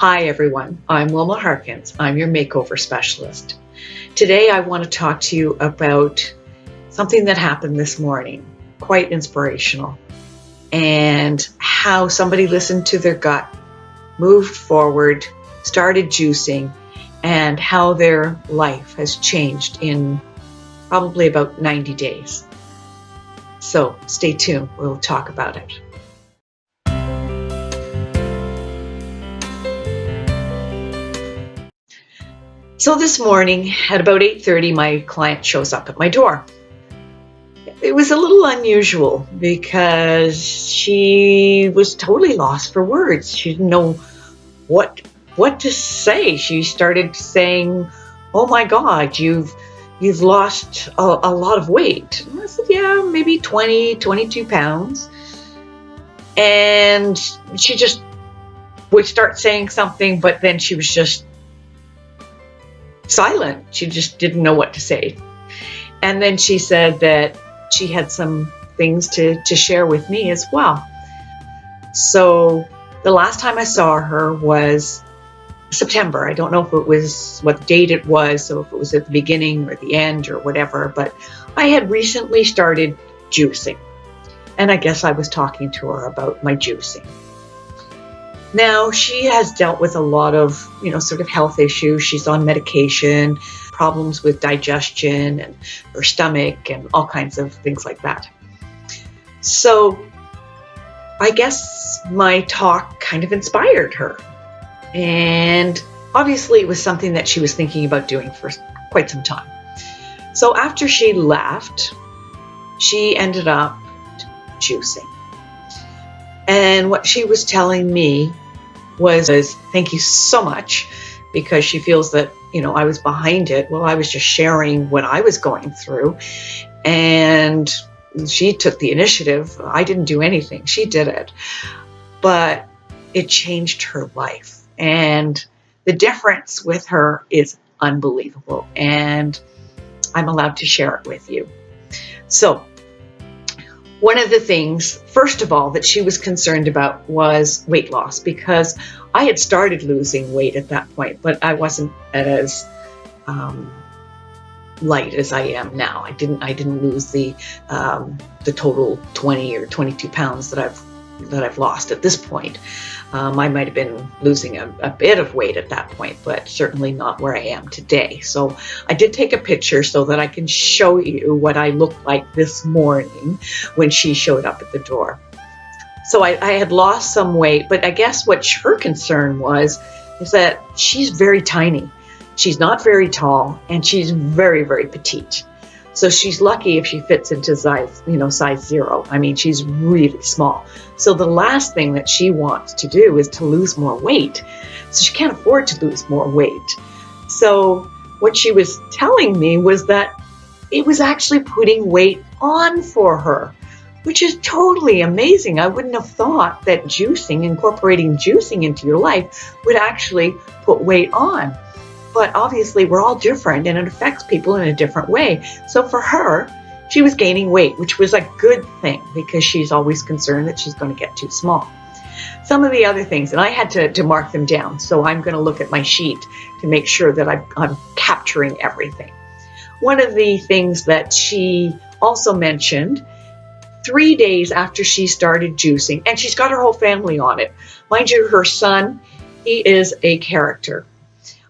Hi everyone, I'm Wilma Haerkens. I'm your makeover specialist. Today I want to talk to you about something that happened this morning, quite inspirational, and how somebody listened to their gut, moved forward, started juicing, and how their life has changed in probably about 90 days. So stay tuned, we'll talk about it. So this morning at about 8:30, my client shows up at my door. It was a little unusual because she was totally lost for words. She didn't know what to say. She started saying, "Oh my God, you've lost a lot of weight." And I said, "Yeah, maybe 22 pounds." And she just would start saying something, but then she was just silent. She just didn't know what to say. And then she said that she had some things to share with me as well. So the last time I saw her was September. I don't know if it was what date it was, so if it was at the beginning or the end or whatever, but I had recently started juicing. And I guess I was talking to her about my juicing. Now, she has dealt with a lot of, sort of health issues. She's on medication, problems with digestion and her stomach and all kinds of things like that. So I guess my talk kind of inspired her. And obviously it was something that she was thinking about doing for quite some time. So after she left, she ended up juicing. And what she was telling me was thank you so much, because she feels that, I was behind it. Well, I was just sharing what I was going through, and she took the initiative. I didn't do anything. She did it. But it changed her life. And the difference with her is unbelievable. And I'm allowed to share it with you. So one of the things, first of all, that she was concerned about was weight loss, because I had started losing weight at that point, but I wasn't as light as I am now. I didn't lose the total 20 or 22 pounds that I've lost at this point. I might have been losing a bit of weight at that point, but certainly not where I am today. So I did take a picture so that I can show you what I looked like this morning when she showed up at the door. So I had lost some weight, but I guess what her concern is that she's very tiny. She's not very tall, and she's very, very petite. So she's lucky if she fits into size 0. I mean, she's really small. So the last thing that she wants to do is to lose more weight. So she can't afford to lose more weight. So what she was telling me was that it was actually putting weight on for her, which is totally amazing. I wouldn't have thought that incorporating juicing into your life would actually put weight on. But obviously we're all different, and it affects people in a different way. So for her, she was gaining weight, which was a good thing, because she's always concerned that she's going to get too small. Some of the other things, and I had to mark them down, so I'm going to look at my sheet to make sure that I'm capturing everything. One of the things that she also mentioned, 3 days after she started juicing, and she's got her whole family on it. Mind you, her son, he is a character.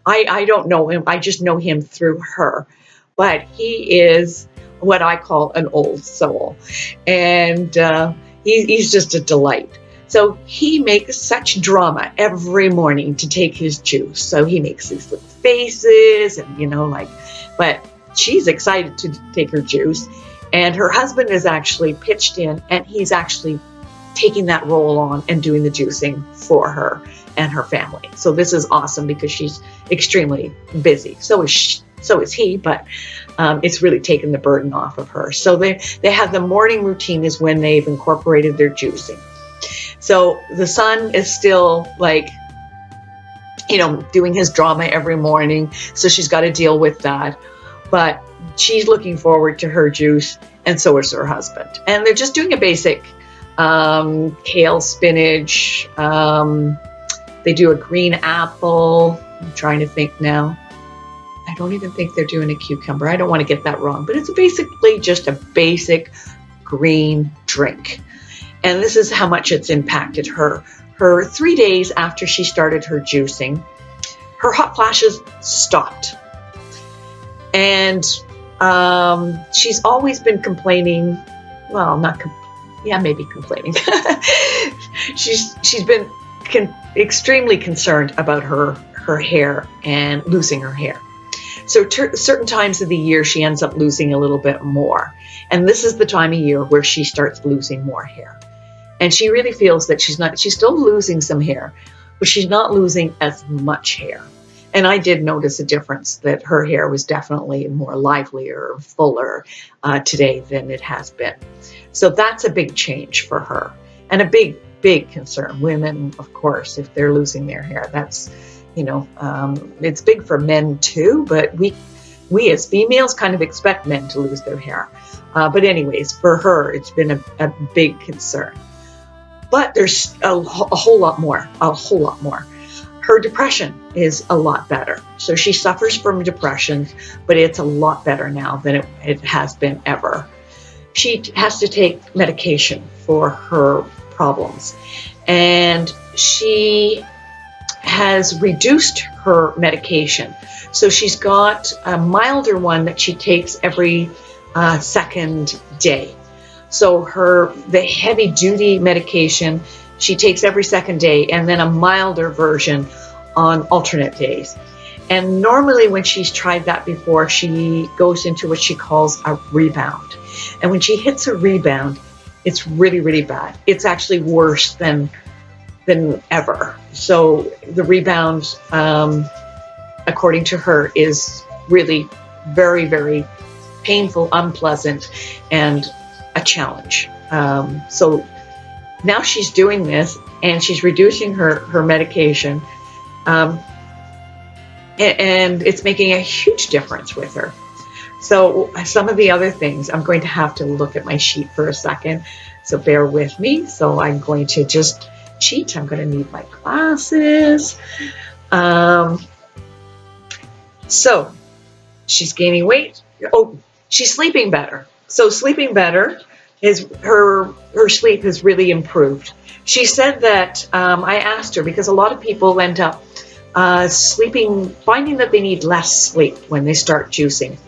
I don't know him. I just know him through her. But he is what I call an old soul. And he's just a delight. So he makes such drama every morning to take his juice. So he makes these little faces and, but she's excited to take her juice. And her husband is actually pitched in, and he's actually taking that role on and doing the juicing for her and her family. So this is awesome, because she's extremely busy. So is he, but it's really taken the burden off of her. So they have the morning routine is when they've incorporated their juicing. So the son is still doing his drama every morning. So she's got to deal with that. But she's looking forward to her juice, and so is her husband. And they're just doing a basic kale, spinach, They do a green apple. I'm trying to think now. I don't even think they're doing a cucumber. I don't want to get that wrong, but it's basically just a basic green drink. And this is how much it's impacted her. Her 3 days after she started her juicing, her hot flashes stopped. And she's always been complaining. Well, maybe complaining. she's been extremely concerned about her hair and losing her hair. So certain times of the year, she ends up losing a little bit more. And this is the time of year where she starts losing more hair. And she really feels that she's still losing some hair, but she's not losing as much hair. And I did notice a difference, that her hair was definitely more livelier, fuller today than it has been. So that's a big change for her, and a big, big concern. Women, of course, if they're losing their hair, that's, it's big for men too, but we as females kind of expect men to lose their hair. But anyways, for her, it's been a big concern. But there's a whole lot more. Her depression is a lot better. So she suffers from depression, but it's a lot better now than it has been ever. She has to take medication for her problems, and she has reduced her medication. So she's got a milder one that she takes every second day. So the heavy duty medication she takes every second day, and then a milder version on alternate days. And normally when she's tried that before, she goes into what she calls a rebound. And when she hits a rebound, it's really, really bad. It's actually worse than ever. So the rebound, according to her, is really very, very painful, unpleasant, and a challenge. So now she's doing this, and she's reducing her medication, and it's making a huge difference with her. So some of the other things, I'm going to have to look at my sheet for a second, so bear with me. So I'm going to just cheat. I'm going to need my glasses. So she's gaining weight. Oh, she's sleeping better. So sleeping better is her sleep has really improved. She said that, I asked her, because a lot of people end up finding that they need less sleep when they start juicing.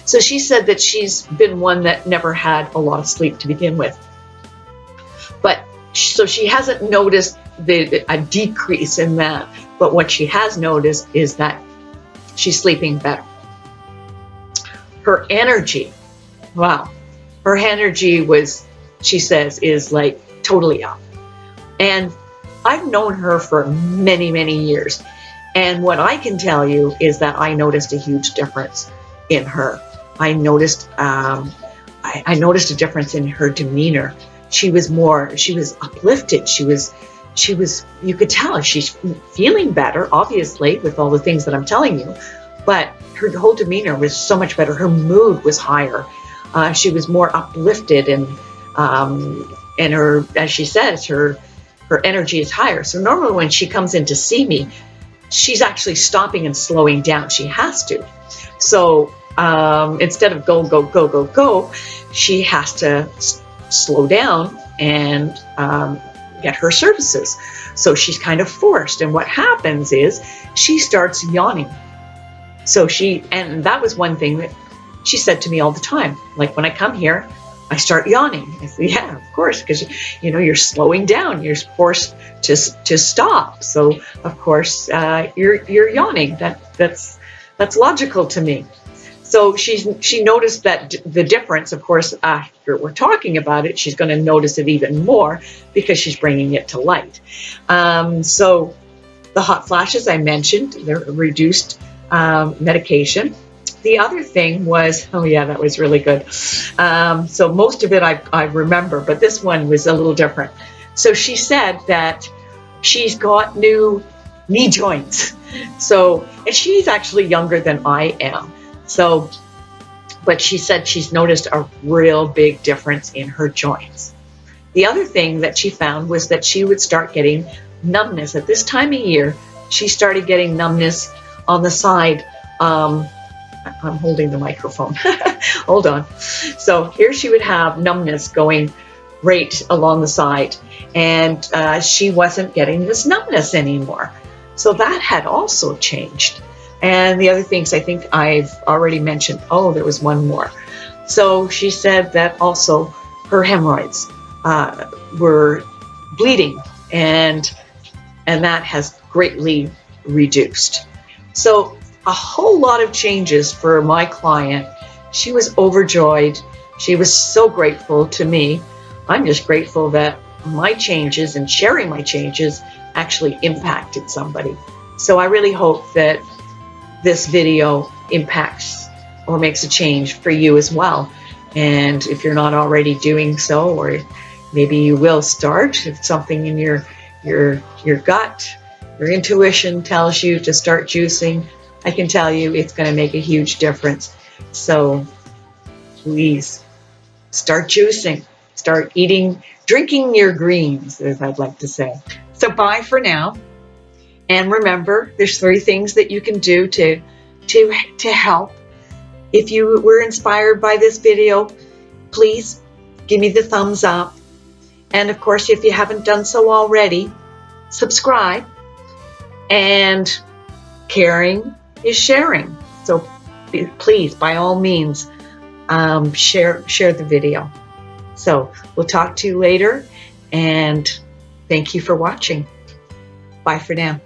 So she said that she's been one that never had a lot of sleep to begin with. But so she hasn't noticed a decrease in that. But what she has noticed is that she's sleeping better. Her energy, wow. Her energy she says, is like totally up. And I've known her for many, many years. And what I can tell you is that I noticed a huge difference in her. I noticed a difference in her demeanor. She was uplifted. She was, you could tell she's feeling better, obviously, with all the things that I'm telling you, but her whole demeanor was so much better. Her mood was higher. She was more uplifted, and her, as she says, her energy is higher. So normally when she comes in to see me, she's actually stopping and slowing down. She has to. So instead of go, go, go, go, go, she has to slow down and get her services. So she's kind of forced. And what happens is she starts yawning. And that was one thing that she said to me all the time. Like, when I come here, I start yawning. I said, yeah, of course, because you're slowing down. You're forced to stop. So of course you're yawning. That's logical to me. So she noticed that the difference. Of course, after we're talking about it, she's going to notice it even more because she's bringing it to light. So the hot flashes I mentioned, they're reduced medication. The other thing was, oh yeah, that was really good. So most of it I remember, but this one was a little different. So she said that she's got new knee joints. And she's actually younger than I am. But she said she's noticed a real big difference in her joints. The other thing that she found was that she would start getting numbness. At this time of year, she started getting numbness on the side. I'm holding the microphone. Hold on. So here she would have numbness going right along the side, and she wasn't getting this numbness anymore. So that had also changed. And the other things I think I've already mentioned. Oh, there was one more. So she said that also her hemorrhoids were bleeding, and that has greatly reduced. So a whole lot of changes for my client. She was overjoyed. She was so grateful to me. I'm just grateful that my changes and sharing my changes actually impacted somebody. So I really hope that this video impacts or makes a change for you as well. And if you're not already doing so, or maybe you will start, if something in your gut, your intuition tells you to start juicing, I can tell you it's going to make a huge difference. So please start juicing, start eating, drinking your greens, as I'd like to say. So bye for now. And remember, there's 3 things that you can do to help. If you were inspired by this video, please give me the thumbs up. And of course, if you haven't done so already, subscribe. And caring is sharing. So please, by all means, share the video. So we'll talk to you later, and thank you for watching. Bye for now.